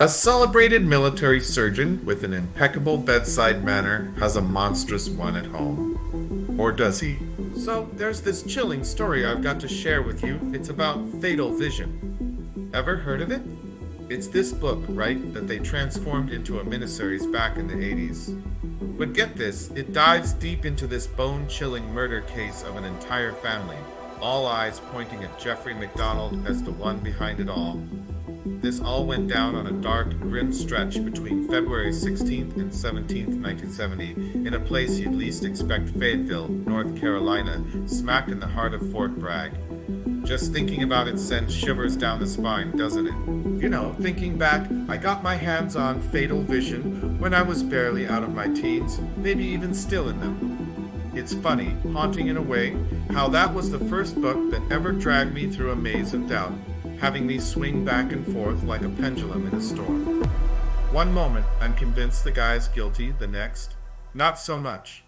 A celebrated military surgeon with an impeccable bedside manner has a monstrous one at home. Or does he? So, there's this chilling story I've got to share with you. It's about fatal vision. Ever heard of it? It's this book, right, that they transformed into a miniseries back in the 80s. But get this, it dives deep into this bone-chilling murder case of an entire family, all eyes pointing at Jeffrey MacDonald as the one behind it all. This all went down on a dark, grim stretch between February 16th and 17th, 1970, in a place you'd least expect Fayetteville, North Carolina, smack in the heart of Fort Bragg. Just thinking about it sends shivers down the spine, doesn't it? You know, thinking back, I got my hands on Fatal Vision when I was barely out of my teens, maybe even still in them. It's funny, haunting in a way, how that was the first book that ever dragged me through a maze of doubt, having me swing back and forth like a pendulum in a storm. One moment, I'm convinced the guy's guilty, the next, not so much.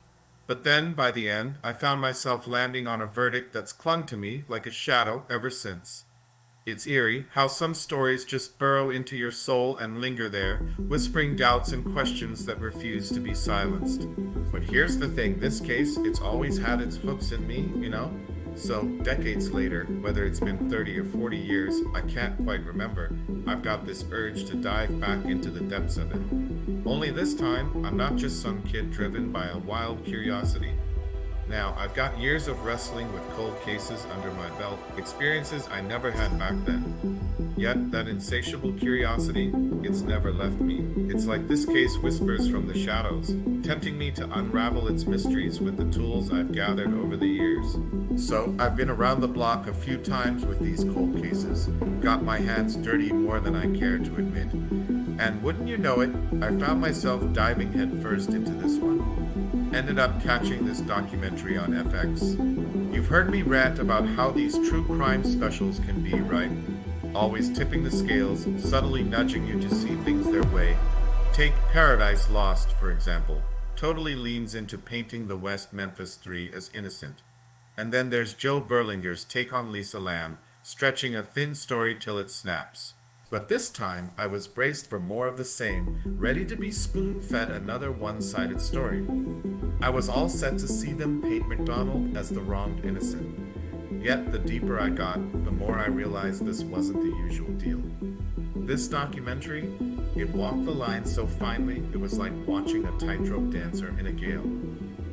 But then, by the end, I found myself landing on a verdict that's clung to me like a shadow ever since. It's eerie how some stories just burrow into your soul and linger there, whispering doubts and questions that refuse to be silenced. But here's the thing, this case, it's always had its hooks in me, you know? So, decades later, whether it's been 30 or 40 years, I can't quite remember, I've got this urge to dive back into the depths of it. Only this time, I'm not just some kid driven by a wild curiosity. Now, I've got years of wrestling with cold cases under my belt, experiences I never had back then. Yet, that insatiable curiosity, it's never left me. It's like this case whispers from the shadows, tempting me to unravel its mysteries with the tools I've gathered over the years. So, I've been around the block a few times with these cold cases, got my hands dirty more than I care to admit. And wouldn't you know it, I found myself diving headfirst into this one. Ended up catching this documentary on FX. You've heard me rant about how these true crime specials can be, right? Always tipping the scales, subtly nudging you to see things their way. Take Paradise Lost, for example. Totally leans into painting the West Memphis Three as innocent. And then there's Joe Berlinger's take on Lisa Lamb, stretching a thin story till it snaps. But this time, I was braced for more of the same, ready to be spoon-fed another one-sided story. I was all set to see them paint MacDonald as the wronged innocent. Yet, the deeper I got, the more I realized this wasn't the usual deal. This documentary, it walked the line so finely, it was like watching a tightrope dancer in a gale.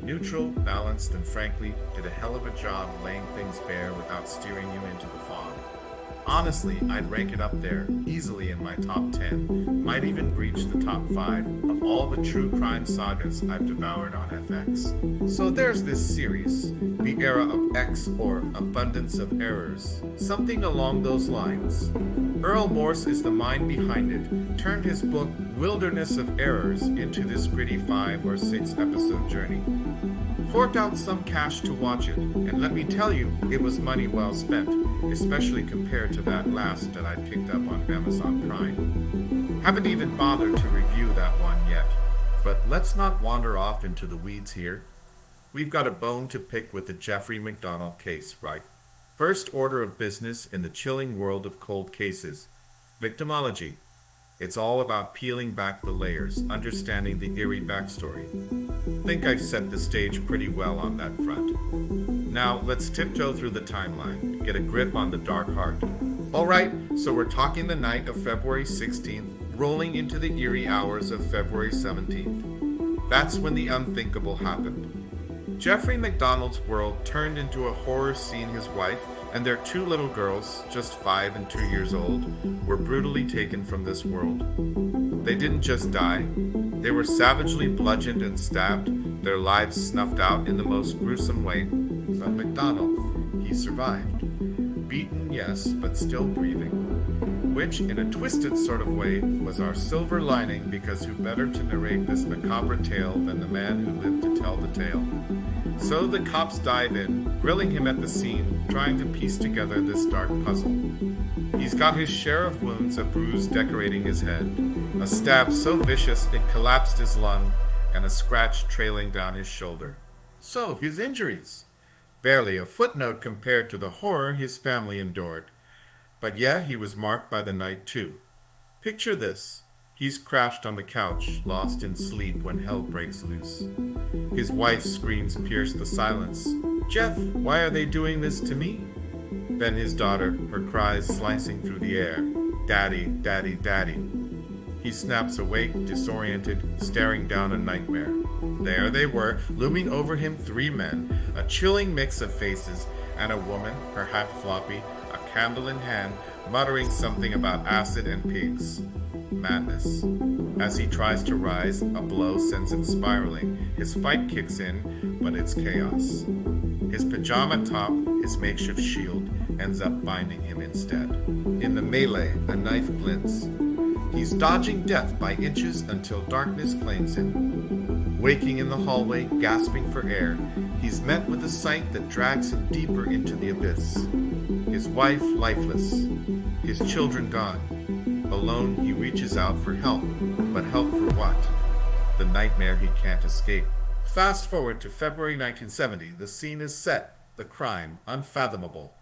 Neutral, balanced, and frankly, did a hell of a job laying things bare without steering you into the fog. Honestly, I'd rank it up there, easily in my top 10, might even breach the top 5 of all the true crime sagas I've devoured on FX. So there's this series, the era of X or abundance of errors, something along those lines. Earl Morse is the mind behind it, turned his book Wilderness of Errors into this gritty 5 or 6 episode journey. Forked out some cash to watch it, and let me tell you, it was money well spent, especially compared to that last that I picked up on Amazon Prime. Haven't even bothered to review that one yet, but let's not wander off into the weeds here. We've got a bone to pick with the Jeffrey MacDonald case, right? First order of business in the chilling world of cold cases. Victimology. It's all about peeling back the layers, understanding the eerie backstory. Think I've set the stage pretty well on that front. Now, let's tiptoe through the timeline, get a grip on the dark heart. Alright, so we're talking the night of February 16th, rolling into the eerie hours of February 17th. That's when the unthinkable happened. Jeffrey MacDonald's world turned into a horror scene. His wife and their 2 little girls, just 5 and 2 years old, were brutally taken from this world. They didn't just die, they were savagely bludgeoned and stabbed, their lives snuffed out in the most gruesome way. But MacDonald, he survived. Beaten, yes, but still breathing. Which, in a twisted sort of way, was our silver lining, because who better to narrate this macabre tale than the man who lived to tell the tale? So the cops dive in, grilling him at the scene, trying to piece together this dark puzzle. He's got his share of wounds, a bruise decorating his head, a stab so vicious it collapsed his lung, and a scratch trailing down his shoulder. So, his injuries. Barely a footnote compared to the horror his family endured. But yeah, he was marked by the night too. Picture this. He's crashed on the couch, lost in sleep when hell breaks loose. His wife's screams pierce the silence. "Jeff, why are they doing this to me?" Then his daughter, her cries slicing through the air. "Daddy, daddy, daddy." He snaps awake, disoriented, staring down a nightmare. There they were, looming over him, three men, a chilling mix of faces, and a woman, her hat floppy, a candle in hand, muttering something about acid and pigs. Madness. As he tries to rise, a blow sends him spiraling. His fight kicks in, but it's chaos. His pajama top, his makeshift shield, ends up binding him instead. In the melee, a knife glints. He's dodging death by inches until darkness claims him. Waking in the hallway, gasping for air, he's met with a sight that drags him deeper into the abyss. His wife lifeless, his children gone. Alone, he reaches out for help, but help for what? The nightmare he can't escape. Fast forward to February 1970, the scene is set, the crime unfathomable.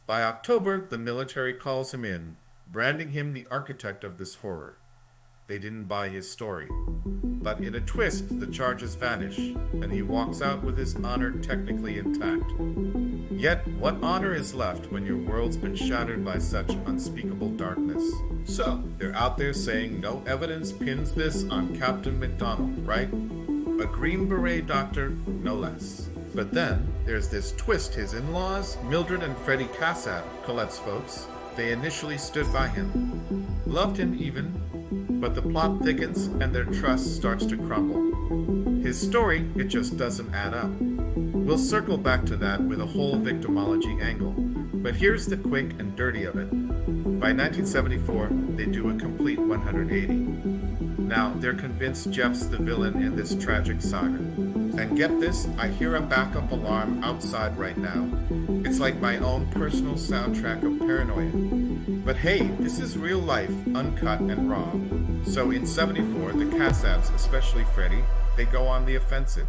By October, the military calls him in, branding him the architect of this horror. They didn't buy his story. But in a twist, the charges vanish, and he walks out with his honor technically intact. Yet, what honor is left when your world's been shattered by such unspeakable darkness? So, they're out there saying no evidence pins this on Captain MacDonald, right? A Green Beret doctor, no less. But then, there's this twist. His in-laws, Mildred and Freddie Cassad, Colette's folks, they initially stood by him. Loved him even, but the plot thickens and their trust starts to crumble. His story, it just doesn't add up. We'll circle back to that with a whole victimology angle, but here's the quick and dirty of it. By 1974, they do a complete 180. Now, they're convinced Jeff's the villain in this tragic saga. And get this, I hear a backup alarm outside right now. It's like my own personal soundtrack of paranoia. But hey, this is real life, uncut and raw. So in 74, the Cassads, especially Freddie, they go on the offensive.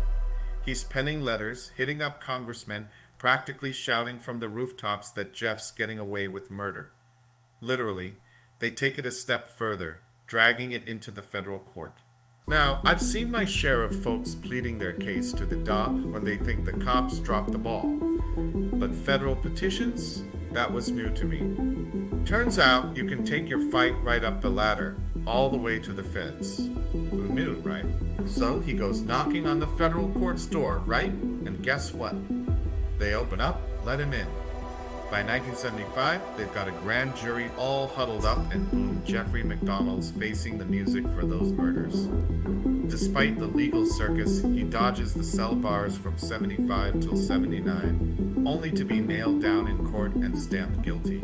He's penning letters, hitting up congressmen, practically shouting from the rooftops that Jeff's getting away with murder. Literally, they take it a step further, dragging it into the federal court. Now, I've seen my share of folks pleading their case to the DA when they think the cops dropped the ball. But federal petitions? That was new to me. Turns out you can take your fight right up the ladder, all the way to the feds. Who knew, right? So he goes knocking on the federal court's door, right? And guess what? They open up, let him in. By 1975, they've got a grand jury all huddled up, and boom, Jeffrey MacDonald's facing the music for those murders. Despite the legal circus, he dodges the cell bars from 75 till 79, only to be nailed down in court and stamped guilty.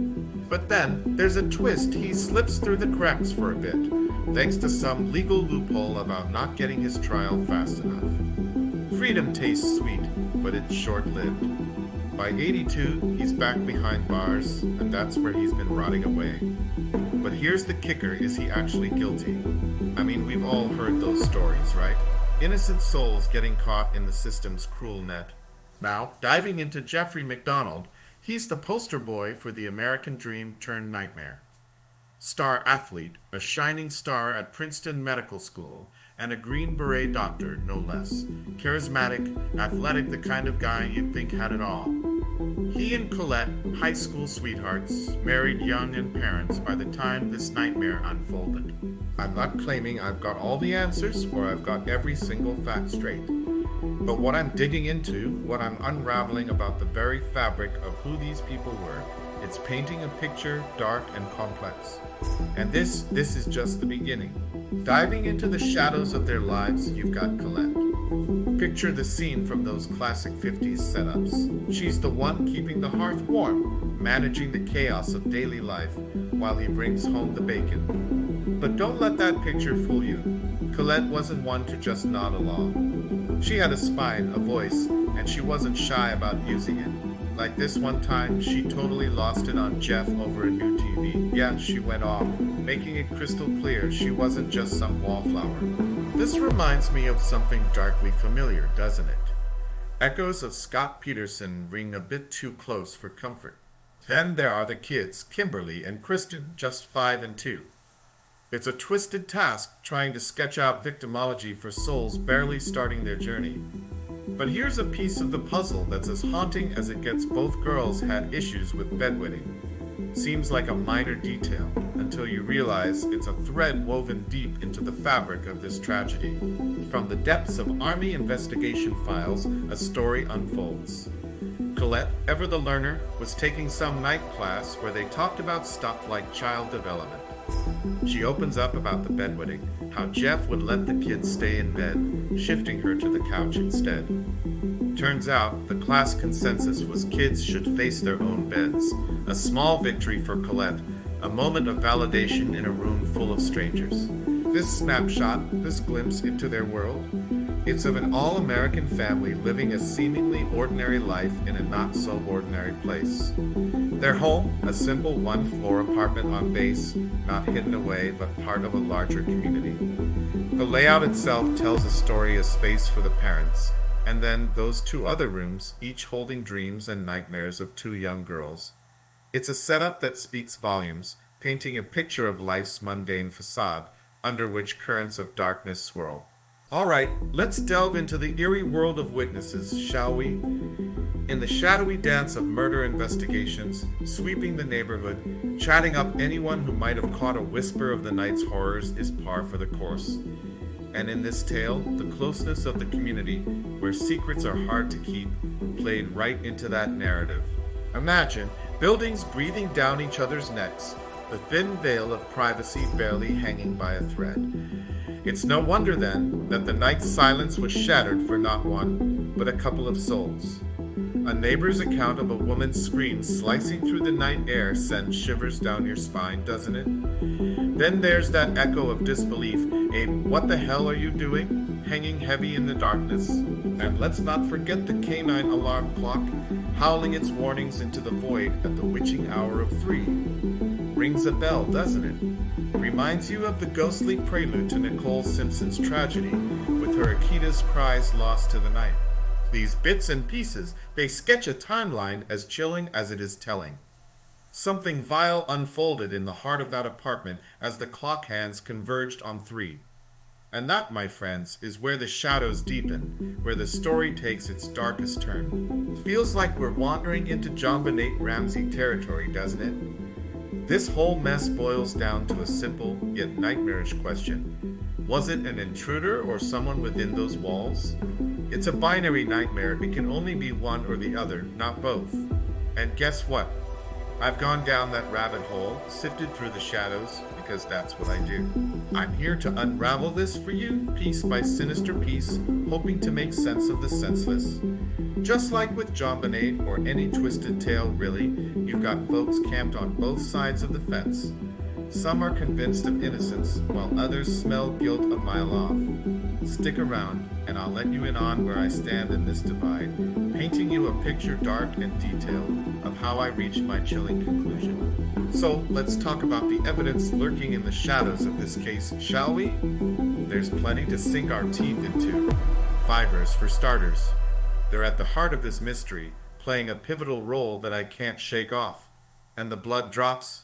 But then, there's a twist. He slips through the cracks for a bit, thanks to some legal loophole about not getting his trial fast enough. Freedom tastes sweet, but it's short-lived. By 82, he's back behind bars, and that's where he's been rotting away. But here's the kicker, is he actually guilty? I mean, we've all heard those stories, right? Innocent souls getting caught in the system's cruel net. Now, diving into Jeffrey MacDonald, he's the poster boy for the American dream turned nightmare. Star athlete, a shining star at Princeton Medical School, and a Green Beret doctor, no less. Charismatic, athletic, the kind of guy you'd think had it all. He and Colette, high school sweethearts, married young and parents by the time this nightmare unfolded. I'm not claiming I've got all the answers or I've got every single fact straight. But what I'm digging into, what I'm unraveling about the very fabric of who these people were, it's painting a picture dark and complex. And this is just the beginning. Diving into the shadows of their lives, you've got Colette. Picture the scene from those classic 50s setups. She's the one keeping the hearth warm, managing the chaos of daily life while he brings home the bacon. But don't let that picture fool you. Colette wasn't one to just nod along. She had a spine, a voice, and she wasn't shy about using it. Like this one time, she totally lost it on Jeff over a new TV. Yeah, she went off, making it crystal clear she wasn't just some wallflower. This reminds me of something darkly familiar, doesn't it? Echoes of Scott Peterson ring a bit too close for comfort. Then there are the kids, Kimberly and Kristen, just 5 and 2. It's a twisted task trying to sketch out victimology for souls barely starting their journey. But here's a piece of the puzzle that's as haunting as it gets. Both girls had issues with bedwetting. Seems like a minor detail until you realize it's a thread woven deep into the fabric of this tragedy. From the depths of Army investigation files, a story unfolds. Colette, ever the learner, was taking some night class where they talked about stuff like child development. She opens up about the bedwetting, how Jeff would let the kids stay in bed, shifting her to the couch instead. Turns out, the class consensus was kids should face their own beds. A small victory for Colette, a moment of validation in a room full of strangers. This snapshot, this glimpse into their world, it's of an all-American family living a seemingly ordinary life in a not-so-ordinary place. Their home, a simple one-floor apartment on base, not hidden away, but part of a larger community. The layout itself tells a story, a space for the parents, and then those two other rooms, each holding dreams and nightmares of two young girls. It's a setup that speaks volumes, painting a picture of life's mundane facade, under which currents of darkness swirl. All right, let's delve into the eerie world of witnesses, shall we? In the shadowy dance of murder investigations, sweeping the neighborhood, chatting up anyone who might have caught a whisper of the night's horrors is par for the course. And in this tale, the closeness of the community, where secrets are hard to keep, played right into that narrative. Imagine buildings breathing down each other's necks, the thin veil of privacy barely hanging by a thread. It's no wonder, then, that the night's silence was shattered for not one, but a couple of souls. A neighbor's account of a woman's scream slicing through the night air sends shivers down your spine, doesn't it? Then there's that echo of disbelief, a "what the hell are you doing?" hanging heavy in the darkness. And let's not forget the canine alarm clock, howling its warnings into the void at the witching hour of 3. Rings a bell, doesn't it? Reminds you of the ghostly prelude to Nicole Simpson's tragedy, with her Akita's cries lost to the night. These bits and pieces, they sketch a timeline as chilling as it is telling. Something vile unfolded in the heart of that apartment as the clock hands converged on 3. And that, my friends, is where the shadows deepen, where the story takes its darkest turn. Feels like we're wandering into JonBenet Ramsey territory, doesn't it? This whole mess boils down to a simple, yet nightmarish question. Was it an intruder or someone within those walls? It's a binary nightmare. It can only be one or the other, not both. And guess what? I've gone down that rabbit hole, sifted through the shadows, because that's what I do. I'm here to unravel this for you, piece by sinister piece, hoping to make sense of the senseless. Just like with JonBenet or any twisted tale, really, you've got folks camped on both sides of the fence. Some are convinced of innocence, while others smell guilt a mile off. Stick around, and I'll let you in on where I stand in this divide, painting you a picture dark and detailed of how I reached my chilling conclusion. So, let's talk about the evidence lurking in the shadows of this case, shall we? There's plenty to sink our teeth into. Fibers, for starters. They're at the heart of this mystery, playing a pivotal role that I can't shake off. And the blood drops?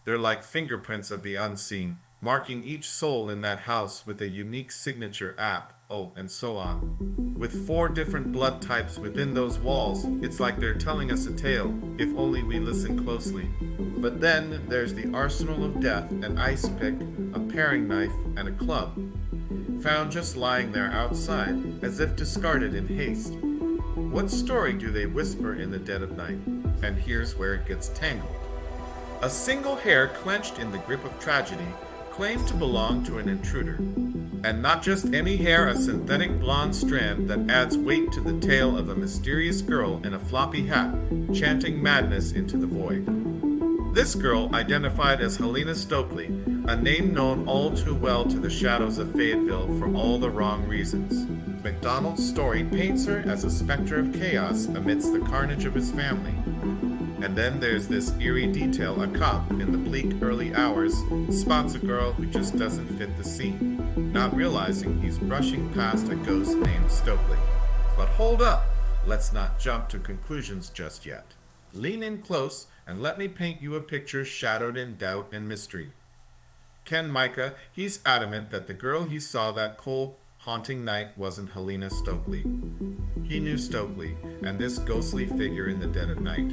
They're like fingerprints of the unseen, marking each soul in that house with a unique signature app, and so on. With 4 different blood types within those walls, it's like they're telling us a tale, if only we listen closely. But then there's the arsenal of death, an ice pick, a paring knife, and a club. Found just lying there outside, as if discarded in haste. What story do they whisper in the dead of night? And here's where it gets tangled. A single hair clenched in the grip of tragedy claimed to belong to an intruder. And not just any hair, a synthetic blonde strand that adds weight to the tale of a mysterious girl in a floppy hat, chanting madness into the void. This girl, identified as Helena Stokely, a name known all too well to the shadows of Fayetteville for all the wrong reasons. MacDonald's story paints her as a specter of chaos amidst the carnage of his family. And then there's this eerie detail. A cop, in the bleak early hours, spots a girl who just doesn't fit the scene, not realizing he's brushing past a ghost named Stokely. But hold up, let's not jump to conclusions just yet. Lean in close and let me paint you a picture shadowed in doubt and mystery. Ken Micah, he's adamant that the girl he saw that cold, haunting night wasn't Helena Stokely. He knew Stokely and this ghostly figure in the dead of night.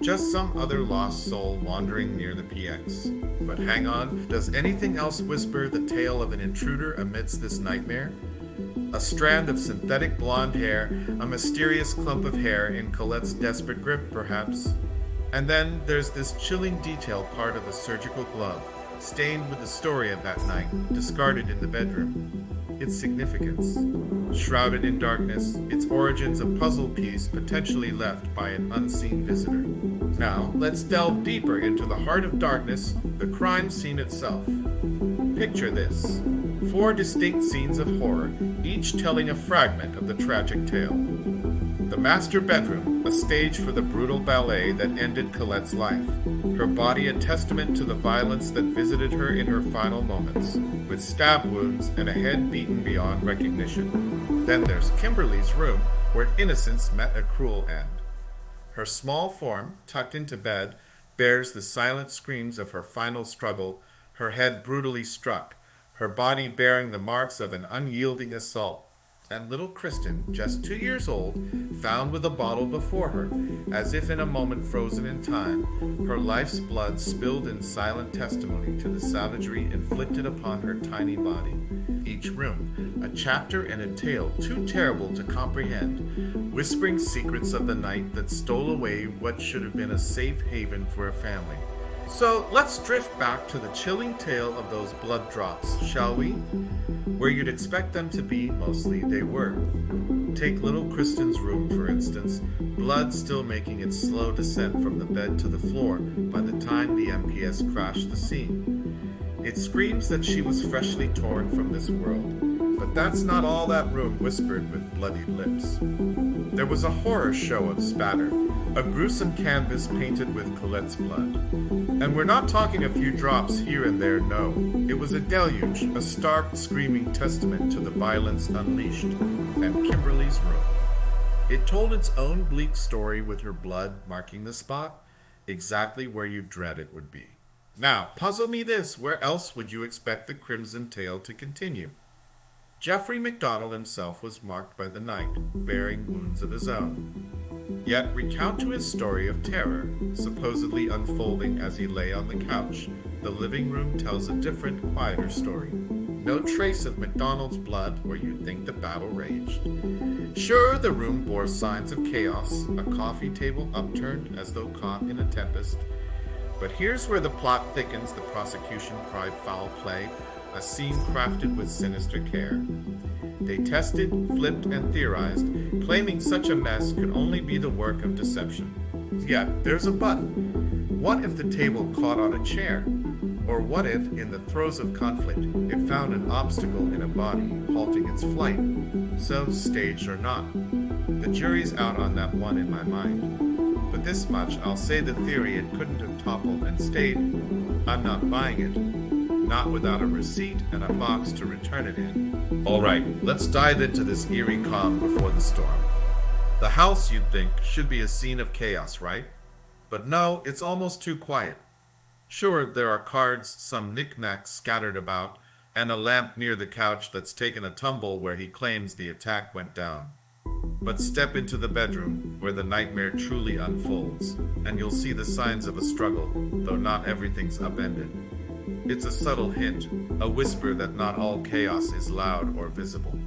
Just some other lost soul wandering near the PX. But hang on, does anything else whisper the tale of an intruder amidst this nightmare? A strand of synthetic blonde hair, a mysterious clump of hair in Colette's desperate grip, perhaps. And then there's this chilling detail part of the surgical glove, stained with the story of that night, discarded in the bedroom. Its significance. Shrouded in darkness, its origins a puzzle piece potentially left by an unseen visitor. Now, let's delve deeper into the heart of darkness, the crime scene itself. Picture this. 4 distinct scenes of horror, each telling a fragment of the tragic tale. The master bedroom, a stage for the brutal ballet that ended Colette's life. Her body a testament to the violence that visited her in her final moments, with stab wounds and a head beaten beyond recognition. Then there's Kimberly's room, where innocence met a cruel end. Her small form, tucked into bed, bears the silent screams of her final struggle, her head brutally struck, her body bearing the marks of an unyielding assault. And little Kristen, just 2 years old, found with a bottle before her, as if in a moment frozen in time, her life's blood spilled in silent testimony to the savagery inflicted upon her tiny body. Each room, a chapter and a tale too terrible to comprehend, whispering secrets of the night that stole away what should have been a safe haven for a family. So let's drift back to the chilling tale of those blood drops, shall we? Where you'd expect them to be, mostly they were. Take little Kristen's room, for instance, blood still making its slow descent from the bed to the floor by the time the MPS crashed the scene. It screams that she was freshly torn from this world, but that's not all that room whispered with bloodied lips. There was a horror show of spatter, a gruesome canvas painted with Colette's blood. And we're not talking a few drops here and there, no. It was a deluge, a stark, screaming testament to the violence unleashed. And Kimberly's room. It told its own bleak story with her blood marking the spot, exactly where you dread it would be. Now, puzzle me this, where else would you expect the Crimson Tale to continue? Jeffrey MacDonald himself was marked by the night, bearing wounds of his own. Yet recount to his story of terror, supposedly unfolding as he lay on the couch, the living room tells a different, quieter story. No trace of MacDonald's blood where you'd think the battle raged. Sure, the room bore signs of chaos, a coffee table upturned as though caught in a tempest. But here's where the plot thickens. The prosecution cried foul play, a scene crafted with sinister care. They tested, flipped, and theorized, claiming such a mess could only be the work of deception. Yet, there's a but. What if the table caught on a chair? Or what if, in the throes of conflict, it found an obstacle in a body, halting its flight? So, staged or not. The jury's out on that one in my mind. But this much, I'll say the theory it couldn't have toppled and stayed. I'm not buying it. Not without a receipt and a box to return it in. Alright, let's dive into this eerie calm before the storm. The house, you'd think, should be a scene of chaos, right? But no, it's almost too quiet. Sure, there are cards, some knickknacks scattered about, and a lamp near the couch that's taken a tumble where he claims the attack went down. But step into the bedroom, where the nightmare truly unfolds, and you'll see the signs of a struggle, though not everything's upended. It's a subtle hint, a whisper that not all chaos is loud or visible.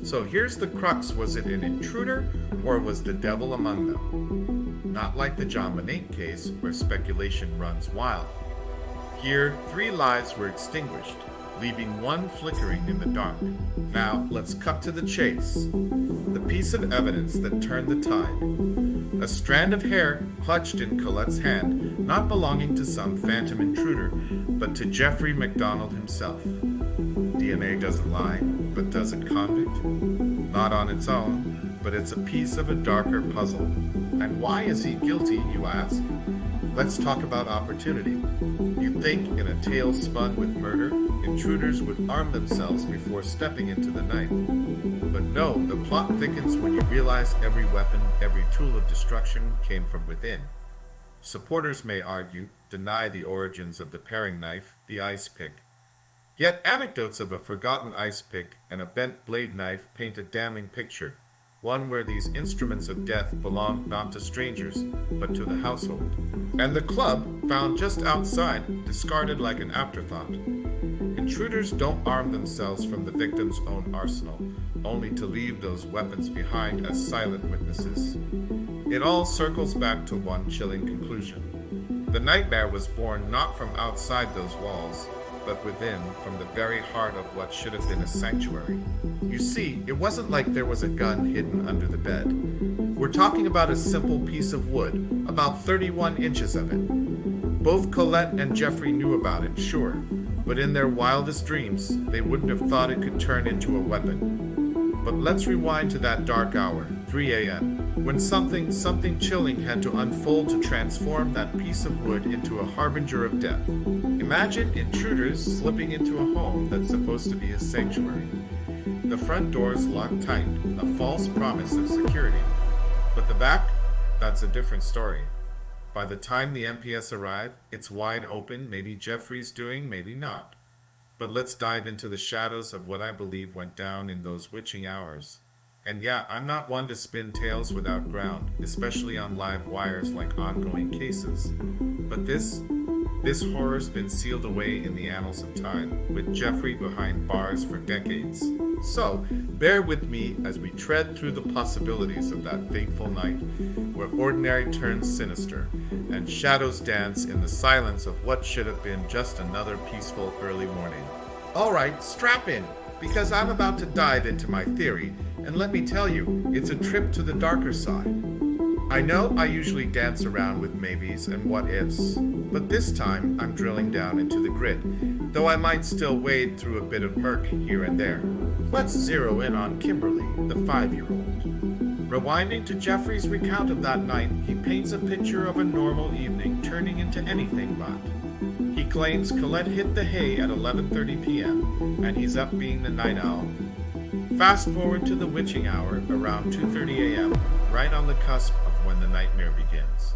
So here's the crux, was it an intruder, or was the devil among them? Not like the John Manate case, where speculation runs wild. Here, 3 lives were extinguished, leaving one flickering in the dark. Now, let's cut to the chase. The piece of evidence that turned the tide. A strand of hair clutched in Colette's hand, not belonging to some phantom intruder, but to Jeffrey MacDonald himself. DNA doesn't lie, but does it convict? Not on its own, but it's a piece of a darker puzzle. And why is he guilty, you ask? Let's talk about opportunity. You'd think in a tale spun with murder, intruders would arm themselves before stepping into the night. But no, the plot thickens when you realize every weapon, every tool of destruction came from within. Supporters may argue, deny the origins of the paring knife, the ice pick. Yet anecdotes of a forgotten ice pick and a bent blade knife paint a damning picture, one where these instruments of death belonged not to strangers, but to the household. And the club, found just outside, discarded like an afterthought. Intruders don't arm themselves from the victim's own arsenal, only to leave those weapons behind as silent witnesses. It all circles back to one chilling conclusion. The nightmare was born not from outside those walls, but within, from the very heart of what should have been a sanctuary. You see, it wasn't like there was a gun hidden under the bed. We're talking about a simple piece of wood, about 31 inches of it. Both Colette and Jeffrey knew about it, sure, but in their wildest dreams, they wouldn't have thought it could turn into a weapon. But let's rewind to that dark hour, 3 a.m., when something chilling had to unfold to transform that piece of wood into a harbinger of death. Imagine intruders slipping into a home that's supposed to be a sanctuary. The front door's locked tight, a false promise of security. But the back? That's a different story. By the time the MPS arrive, it's wide open, maybe Jeffrey's doing, maybe not. But let's dive into the shadows of what I believe went down in those witching hours. And yeah, I'm not one to spin tales without ground, especially on live wires like ongoing cases. But this horror's been sealed away in the annals of time, with Jeffrey behind bars for decades. So, bear with me as we tread through the possibilities of that fateful night, where ordinary turns sinister, and shadows dance in the silence of what should have been just another peaceful early morning. Alright, strap in, because I'm about to dive into my theory, and let me tell you, it's a trip to the darker side. I know I usually dance around with maybes and what ifs, but this time I'm drilling down into the grit, though I might still wade through a bit of murk here and there. Let's zero in on Kimberly, the 5-year-old. Rewinding to Jeffrey's recount of that night, he paints a picture of a normal evening turning into anything but. He claims Colette hit the hay at 11:30 p.m., and he's up being the night owl. Fast forward to the witching hour, around 2:30 a.m., right on the cusp of when the nightmare begins.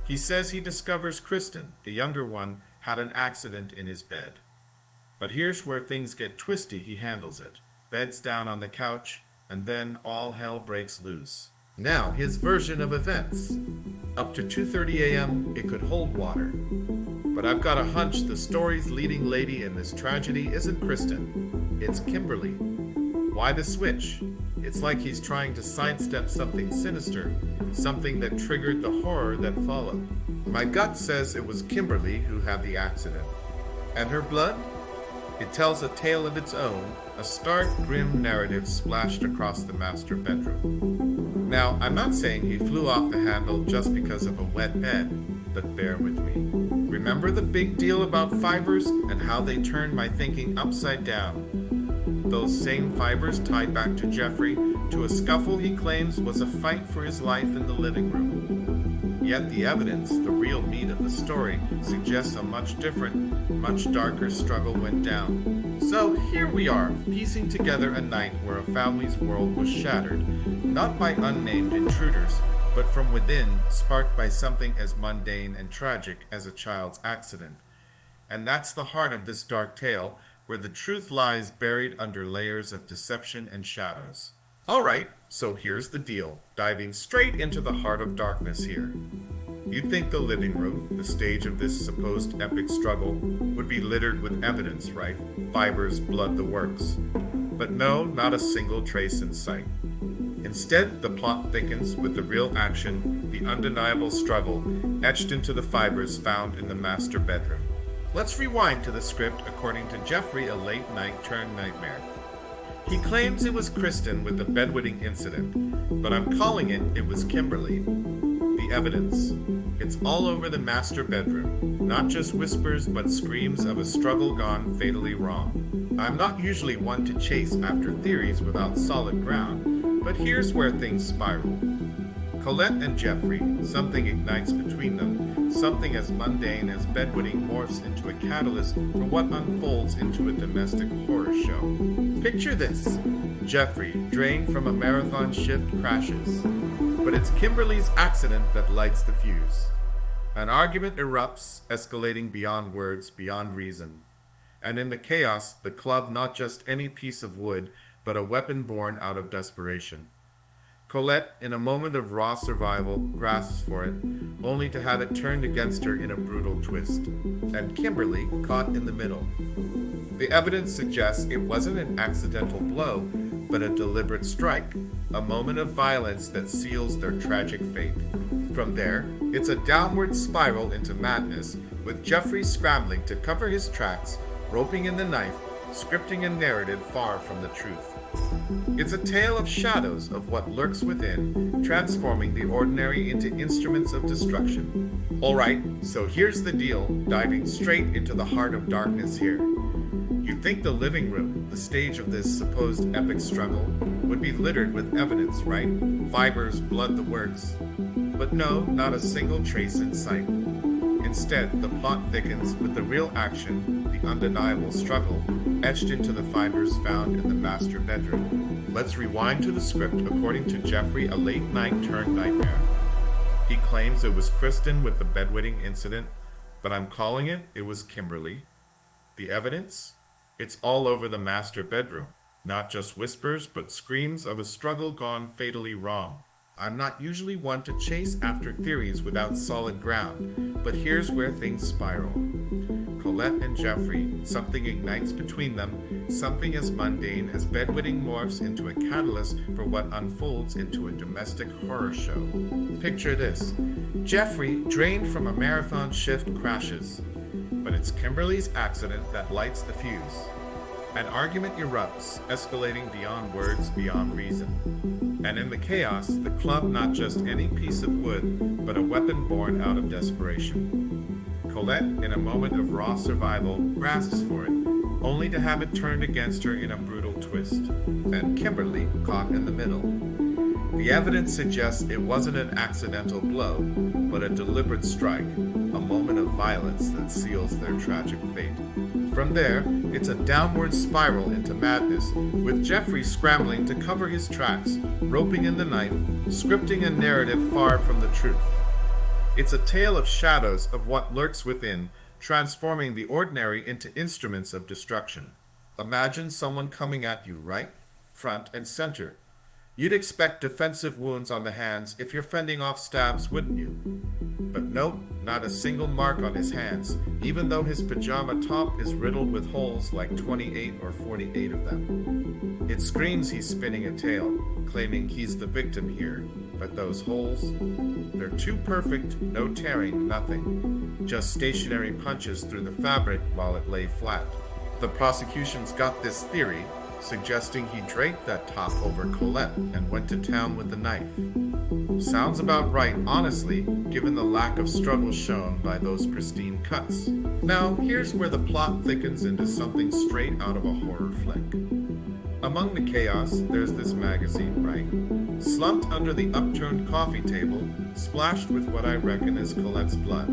He says he discovers Kristen, the younger one, had an accident in his bed. But here's where things get twisty. He handles it. Beds down on the couch, and then all hell breaks loose. Now, his version of events. Up to 2:30 a.m., it could hold water. But I've got a hunch the story's leading lady in this tragedy isn't Kristen. It's Kimberly. Why the switch? It's like he's trying to sidestep something sinister, something that triggered the horror that followed. My gut says it was Kimberly who had the accident. And her blood? It tells a tale of its own, a stark, grim narrative splashed across the master bedroom. Now, I'm not saying he flew off the handle just because of a wet bed, but bear with me. Remember the big deal about fibers and how they turned my thinking upside down? Those same fibers tied back to Jeffrey, to a scuffle he claims was a fight for his life in the living room. Yet the evidence, the real meat of the story, suggests a much different, much darker struggle went down. So here we are, piecing together a night where a family's world was shattered, not by unnamed intruders, but from within, sparked by something as mundane and tragic as a child's accident. And that's the heart of this dark tale, where the truth lies buried under layers of deception and shadows. Alright, so here's the deal, diving straight into the heart of darkness here. You'd think the living room, the stage of this supposed epic struggle, would be littered with evidence, right? Fibers, blood, the works. But no, not a single trace in sight. Instead, the plot thickens with the real action, the undeniable struggle, etched into the fibers found in the master bedroom. Let's rewind to the script according to Jeffrey, a late-night turned nightmare. He claims it was Kristen with the bedwetting incident, but I'm calling it was Kimberly. The evidence. It's all over the master bedroom, not just whispers but screams of a struggle gone fatally wrong. I'm not usually one to chase after theories without solid ground, but here's where things spiral. Colette and Jeffrey, something ignites between them, something as mundane as bedwetting morphs into a catalyst for what unfolds into a domestic horror show. Picture this. Jeffrey, drained from a marathon shift, crashes. But it's Kimberly's accident that lights the fuse. An argument erupts, escalating beyond words, beyond reason. And in the chaos, the club not just any piece of wood, but a weapon born out of desperation. Colette, in a moment of raw survival, grasps for it, only to have it turned against her in a brutal twist. And Kimberly, caught in the middle. The evidence suggests it wasn't an accidental blow, but a deliberate strike, a moment of violence that seals their tragic fate. From there, it's a downward spiral into madness, with Jeffrey scrambling to cover his tracks, roping in the knife, scripting a narrative far from the truth. It's a tale of shadows of what lurks within, transforming the ordinary into instruments of destruction. Alright, so here's the deal, diving straight into the heart of darkness here. You'd think the living room, the stage of this supposed epic struggle, would be littered with evidence, right? Fibers, blood, the works. But no, not a single trace in sight. Instead, the plot thickens with the real action, the undeniable struggle, etched into the fibers found in the master bedroom. Let's rewind to the script according to Jeffrey, a late night turned nightmare. He claims it was Kristen with the bedwetting incident, but I'm calling it was Kimberly. The evidence? It's all over the master bedroom. Not just whispers, but screams of a struggle gone fatally wrong. I'm not usually one to chase after theories without solid ground, but here's where things spiral. Colette and Jeffrey, something ignites between them, something as mundane as bedwetting morphs into a catalyst for what unfolds into a domestic horror show. Picture this. Jeffrey, drained from a marathon shift, crashes. But it's Kimberly's accident that lights the fuse. An argument erupts, escalating beyond words, beyond reason. And in the chaos, the club not just any piece of wood, but a weapon born out of desperation. Colette, in a moment of raw survival, grasps for it, only to have it turned against her in a brutal twist. And Kimberly, caught in the middle. The evidence suggests it wasn't an accidental blow, but a deliberate strike, a moment of violence that seals their tragic fate. From there, it's a downward spiral into madness, with Jeffrey scrambling to cover his tracks, roping in the knife, scripting a narrative far from the truth. It's a tale of shadows of what lurks within, transforming the ordinary into instruments of destruction. Imagine someone coming at you right, front, and center. You'd expect defensive wounds on the hands if you're fending off stabs, wouldn't you? But nope, not a single mark on his hands, even though his pajama top is riddled with holes like 28 or 48 of them. It screams he's spinning a tale, claiming he's the victim here, but those holes, they're too perfect, no tearing, nothing. Just stationary punches through the fabric while it lay flat. The prosecution's got this theory, suggesting he draped that top over Colette and went to town with the knife. Sounds about right, honestly, given the lack of struggle shown by those pristine cuts. Now, here's where the plot thickens into something straight out of a horror flick. Among the chaos, there's this magazine, right? Slumped under the upturned coffee table, splashed with what I reckon is Colette's blood.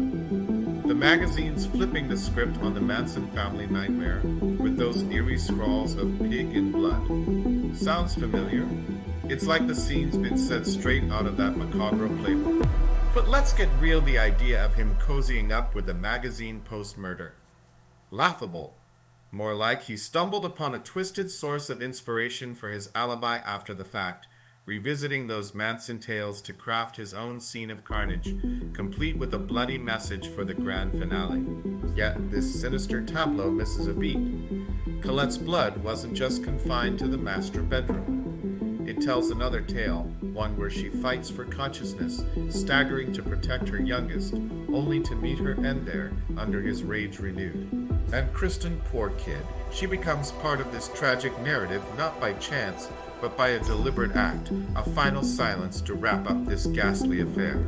The magazine's flipping the script on the Manson family nightmare with those eerie scrawls of pig in blood. Sounds familiar? It's like the scene's been set straight out of that macabre playbook. But let's get real, the idea of him cozying up with the magazine post-murder. Laughable. More like he stumbled upon a twisted source of inspiration for his alibi after the fact, revisiting those Manson tales to craft his own scene of carnage, complete with a bloody message for the grand finale. Yet this sinister tableau misses a beat. Colette's blood wasn't just confined to the master bedroom. It tells another tale, one where she fights for consciousness, staggering to protect her youngest, only to meet her end there under his rage renewed. And Kristen, poor kid, she becomes part of this tragic narrative not by chance, but by a deliberate act, a final silence to wrap up this ghastly affair.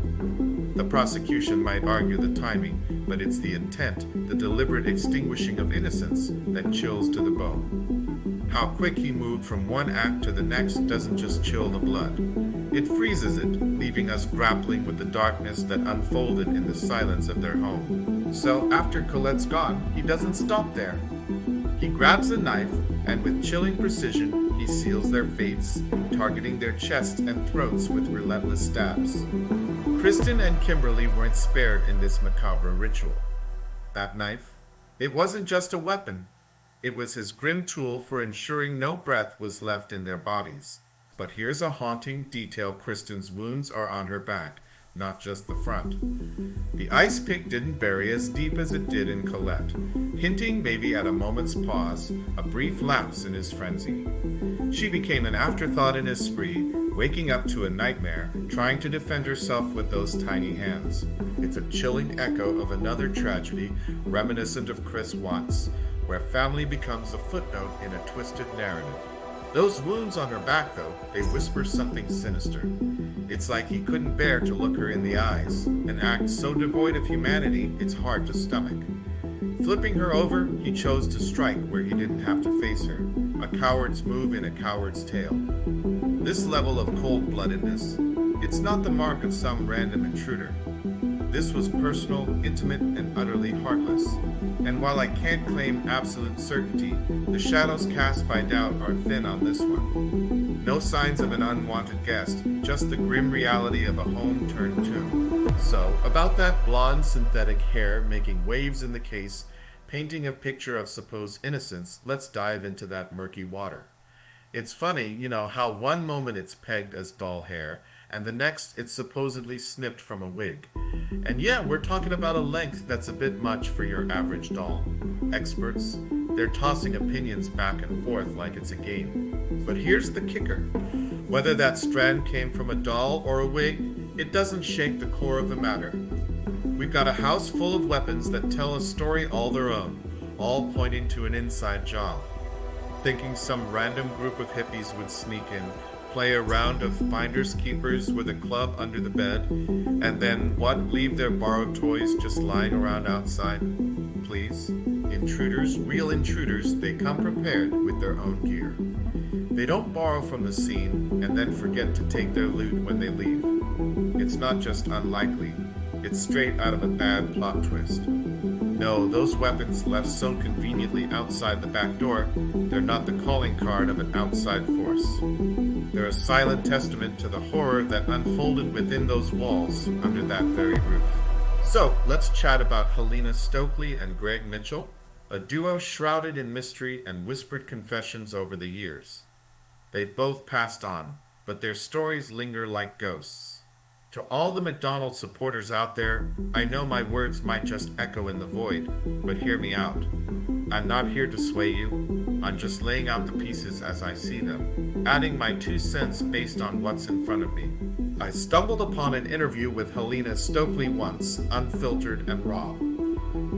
The prosecution might argue the timing, but it's the intent, the deliberate extinguishing of innocence, that chills to the bone. How quick he moved from one act to the next doesn't just chill the blood. It freezes it, leaving us grappling with the darkness that unfolded in the silence of their home. So after Colette's gone, he doesn't stop there. He grabs a knife, and with chilling precision, he seals their fates, targeting their chests and throats with relentless stabs. Kristen and Kimberly weren't spared in this macabre ritual. That knife, it wasn't just a weapon. It was his grim tool for ensuring no breath was left in their bodies. But here's a haunting detail: Kristen's wounds are on her back, not just the front. The ice pick didn't bury as deep as it did in Colette, hinting maybe at a moment's pause, a brief lapse in his frenzy. She became an afterthought in his spree, waking up to a nightmare, trying to defend herself with those tiny hands. It's a chilling echo of another tragedy, reminiscent of Chris Watts, where family becomes a footnote in a twisted narrative. Those wounds on her back, though, they whisper something sinister. It's like he couldn't bear to look her in the eyes, an act so devoid of humanity it's hard to stomach. Flipping her over, he chose to strike where he didn't have to face her, a coward's move in a coward's tale. This level of cold-bloodedness, it's not the mark of some random intruder. This was personal, intimate, and utterly heartless. And while I can't claim absolute certainty, the shadows cast by doubt are thin on this one. No signs of an unwanted guest, just the grim reality of a home-turned tomb. So, about that blonde synthetic hair making waves in the case, painting a picture of supposed innocence, let's dive into that murky water. It's funny, how one moment it's pegged as doll hair, and the next it's supposedly snipped from a wig. And yeah, we're talking about a length that's a bit much for your average doll. Experts, they're tossing opinions back and forth like it's a game. But here's the kicker. Whether that strand came from a doll or a wig, it doesn't shake the core of the matter. We've got a house full of weapons that tell a story all their own, all pointing to an inside job. Thinking some random group of hippies would sneak in, play a round of finders keepers with a club under the bed, and then leave their borrowed toys just lying around outside? Please. Intruders, real intruders, they come prepared with their own gear. They don't borrow from the scene and then forget to take their loot when they leave. It's not just unlikely, it's straight out of a bad plot twist. No, those weapons left so conveniently outside the back door, they're not the calling card of an outside force. They're a silent testament to the horror that unfolded within those walls under that very roof. So, let's chat about Helena Stokely and Greg Mitchell, a duo shrouded in mystery and whispered confessions over the years. They've both passed on, but their stories linger like ghosts. To all the MacDonald supporters out there, I know my words might just echo in the void, but hear me out. I'm not here to sway you. I'm just laying out the pieces as I see them, adding my 2 cents based on what's in front of me. I stumbled upon an interview with Helena Stokely once, unfiltered and raw.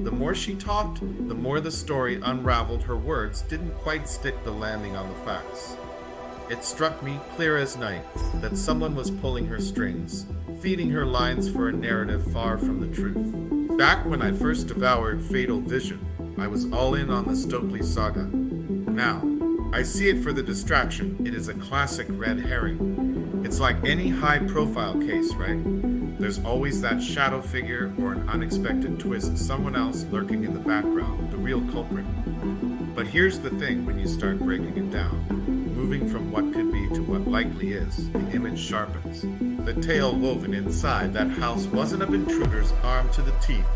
The more she talked, the more the story unraveled. Her words didn't quite stick the landing on the facts. It struck me clear as night that someone was pulling her strings, feeding her lines for a narrative far from the truth. Back when I first devoured Fatal Vision, I was all in on the Stokely saga. Now, I see it for the distraction. It is a classic red herring. It's like any high-profile case, right? There's always that shadow figure or an unexpected twist, someone else lurking in the background, the real culprit. But here's the thing when you start breaking it down. Moving from what could be to what likely is, the image sharpens. The tale woven inside that house wasn't of intruders armed to the teeth.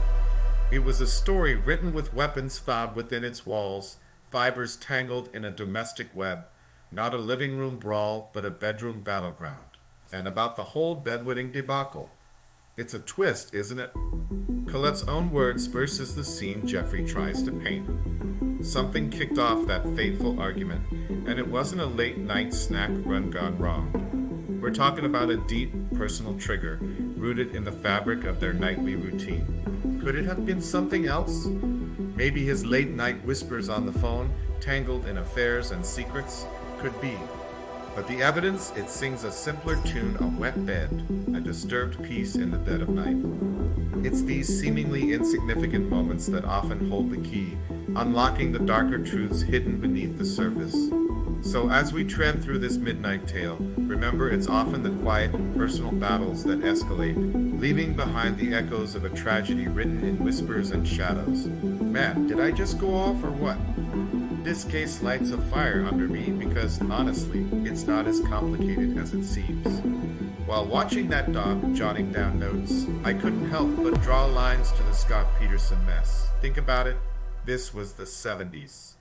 It was a story written with weapons found within its walls, fibers tangled in a domestic web, not a living room brawl, but a bedroom battleground. And about the whole bedwetting debacle. It's a twist, isn't it? Colette's own words versus the scene Jeffrey tries to paint. Something kicked off that fateful argument, and it wasn't a late-night snack run gone wrong. We're talking about a deep, personal trigger, rooted in the fabric of their nightly routine. Could it have been something else? Maybe his late-night whispers on the phone, tangled in affairs and secrets? Could be. But the evidence, it sings a simpler tune, a wet bed, a disturbed peace in the dead of night. It's these seemingly insignificant moments that often hold the key, unlocking the darker truths hidden beneath the surface. So as we tread through this midnight tale, remember it's often the quiet, personal battles that escalate, leaving behind the echoes of a tragedy written in whispers and shadows. Man, did I just go off or what? This case lights a fire under me because, honestly, it's not as complicated as it seems. While watching that doc jotting down notes, I couldn't help but draw lines to the Scott Peterson mess. Think about it, this was the 70s.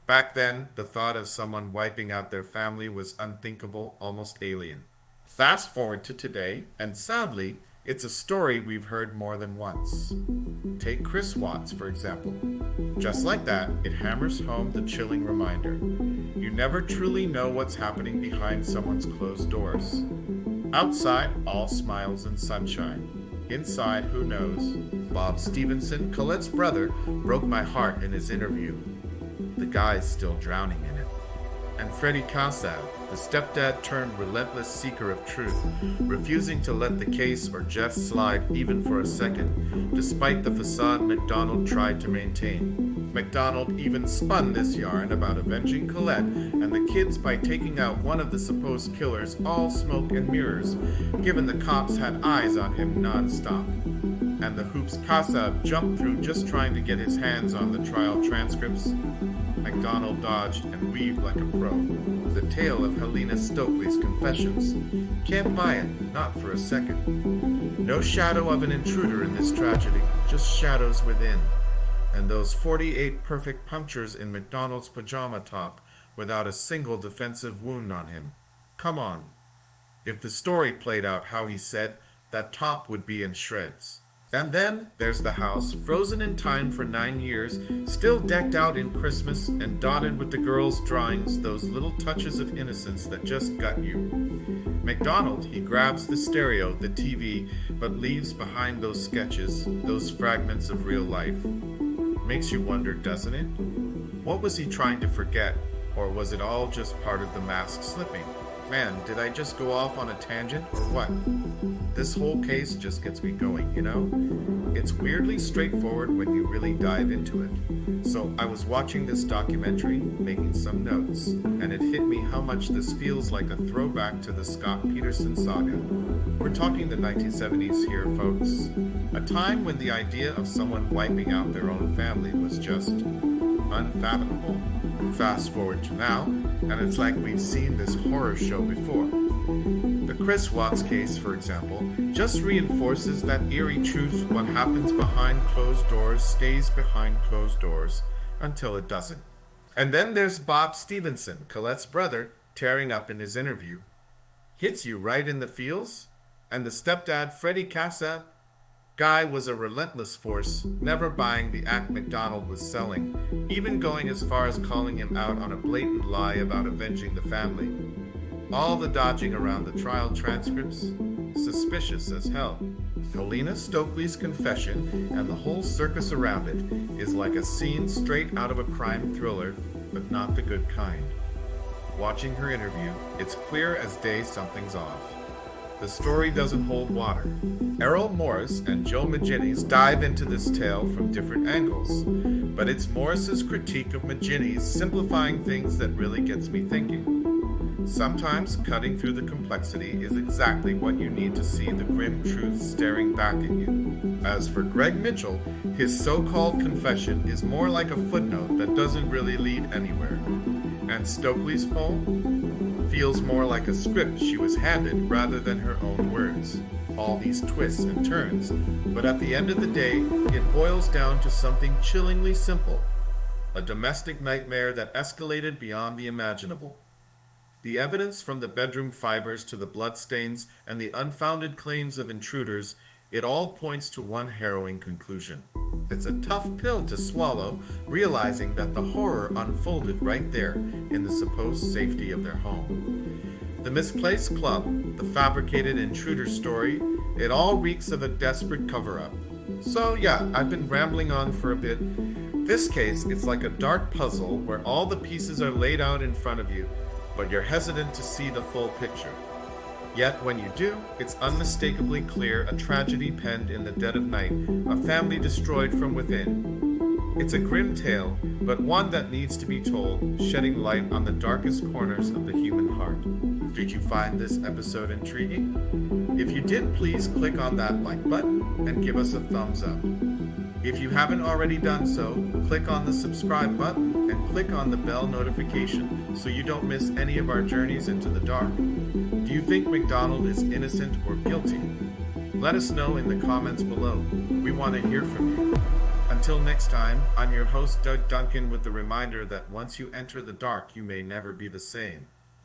Back then, the thought of someone wiping out their family was unthinkable, almost alien. Fast forward to today, and sadly, it's a story we've heard more than once. Take Chris Watts, for example. Just like that, it hammers home the chilling reminder. You never truly know what's happening behind someone's closed doors. Outside, all smiles and sunshine. Inside, who knows? Bob Stevenson, Colette's brother, broke my heart in his interview. The guy's still drowning in it. And Freddie Cassab, the stepdad turned relentless seeker of truth, refusing to let the case or Jeff slide even for a second, despite the facade MacDonald tried to maintain. MacDonald even spun this yarn about avenging Colette and the kids by taking out one of the supposed killers, all smoke and mirrors, given the cops had eyes on him non-stop. And the hoops Cassab jumped through just trying to get his hands on the trial transcripts. MacDonald dodged and weaved like a pro. The tale of Helena Stokely's confessions. Can't buy it, not for a second. No shadow of an intruder in this tragedy, just shadows within. And those 48 perfect punctures in MacDonald's pajama top without a single defensive wound on him. Come on. If the story played out how he said, that top would be in shreds. And then there's the house, frozen in time for 9 years, still decked out in Christmas and dotted with the girls' drawings, those little touches of innocence that just got you. MacDonald, he grabs the stereo, the TV, but leaves behind those sketches, those fragments of real life. Makes you wonder, doesn't it? What was he trying to forget, or was it all just part of the mask slipping? Man, did I just go off on a tangent, or what? This whole case just gets me going, you know? It's weirdly straightforward when you really dive into it. So I was watching this documentary, making some notes, and it hit me how much this feels like a throwback to the Scott Peterson saga. We're talking the 1970s here, folks. A time when the idea of someone wiping out their own family was just unfathomable. Fast forward to now, and it's like we've seen this horror show before. The Chris Watts case, for example, just reinforces that eerie truth: what happens behind closed doors stays behind closed doors until it doesn't. And then there's Bob Stevenson, Colette's brother, tearing up in his interview. Hits you right in the feels? And the stepdad, Freddie Cassab, guy was a relentless force, never buying the act MacDonald was selling, even going as far as calling him out on a blatant lie about avenging the family. All the dodging around the trial transcripts, suspicious as hell. Helena Stokely's confession and the whole circus around it is like a scene straight out of a crime thriller, but not the good kind. Watching her interview, it's clear as day something's off. The story doesn't hold water. Errol Morris and Joe Maginnis dive into this tale from different angles, but it's Morris's critique of Maginnis simplifying things that really gets me thinking. Sometimes cutting through the complexity is exactly what you need to see the grim truth staring back at you. As for Greg Mitchell, his so-called confession is more like a footnote that doesn't really lead anywhere. And Stokely's poem feels more like a script she was handed rather than her own words. All these twists and turns, but at the end of the day, it boils down to something chillingly simple: a domestic nightmare that escalated beyond the imaginable. The evidence from the bedroom fibers to the bloodstains and the unfounded claims of intruders, it all points to one harrowing conclusion. It's a tough pill to swallow, realizing that the horror unfolded right there in the supposed safety of their home. The misplaced club, the fabricated intruder story, it all reeks of a desperate cover-up. So yeah, I've been rambling on for a bit. This case, it's like a dark puzzle where all the pieces are laid out in front of you, but you're hesitant to see the full picture. Yet when you do, it's unmistakably clear a tragedy penned in the dead of night, a family destroyed from within. It's a grim tale, but one that needs to be told, shedding light on the darkest corners of the human heart. Did you find this episode intriguing? If you did, please click on that like button and give us a thumbs up. If you haven't already done so, click on the subscribe button and click on the bell notification so you don't miss any of our journeys into the dark. Do you think MacDonald is innocent or guilty? Let us know in the comments below. We want to hear from you. Until next time, I'm your host, Doug Duncan, with the reminder that once you enter the dark, you may never be the same.